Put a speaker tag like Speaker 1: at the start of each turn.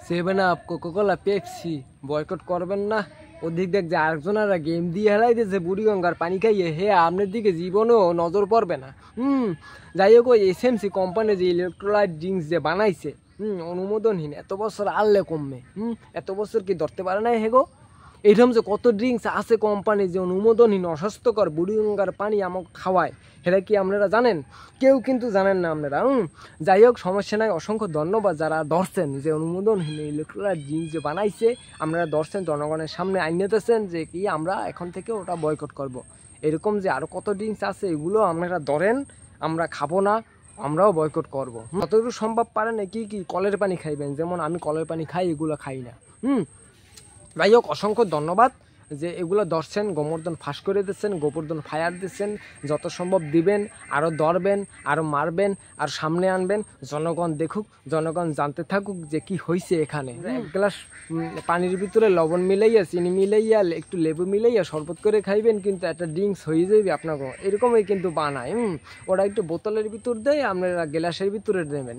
Speaker 1: Seven up, Coca Cola, Pepsi boycott করবেন না। ওদিক দেখ যে আরেকজনেরা গেম দিয়ে হেলাই দিয়েছে বুড়িগঙ্গার পানি খাইয়ে, হে আপনার দিকে জীবনেও নজর পড়বে না। যাই হোক, ওই এসএমসি কোম্পানি যে ইলেকট্রোলাইট ড্রিঙ্কস যে বানাইছে, অনুমোদনহীন, এত বছর আনলে কমবে। এত বছর কি ধরতে পারে না হেগো? এইরকম যে কত ড্রিঙ্কস আছে কোম্পানি যে অনুমোদনহীন অস্বাস্থ্যকর বুড়িগঙ্গার পানি আমাকে খাওয়ায়, সেটা কি আপনারা জানেন? কেউ কিন্তু জানেন না আপনারা। যাই হোক, সমস্যা নাই। অসংখ্য ধন্যবাদ যারা ধরছেন যে অনুমোদনহীন ইলেকট্রোলাইট ড্রিঙ্কস যে বানাইছে, আপনারা ধরছেন, জনগণের সামনে আইনেতেছেন যে কি আমরা এখন থেকে ওটা বয়কট করব। এরকম যে আরও কত ড্রিঙ্কস আছে এগুলো আপনারা ধরেন, আমরা খাবো না, আমরাও বয়কট করব। যতটুকু সম্ভব পারেন কি কি কলের পানি খাইবেন, যেমন আমি কলের পানি খাই, এগুলো খাই না। যাই হোক, অসংখ্য ধন্যবাদ যে এগুলো ধরছেন, গোবর্ধন ফাঁস করে দিচ্ছেন, গোবর্ধন ফায়ার দিচ্ছেন, যত সম্ভব দিবেন, আরও ধরবেন, আরও মারবেন, আর সামনে আনবেন, জনগণ দেখুক, জনগণ জানতে থাকুক যে কি হয়েছে এখানে। এক গ্লাস পানির ভিতরে লবণ মিলাইয়া, চিনি মিলাইয়া, একটু লেবু মিলাইয়া শরবত করে খাইবেন, কিন্তু একটা ড্রিঙ্কস হয়ে যাবে আপনাকে। এরকমই কিন্তু বানায়। ওরা একটু বোতলের ভিতর দেয়, আপনারা গ্লাসের ভিতরে দেবেন।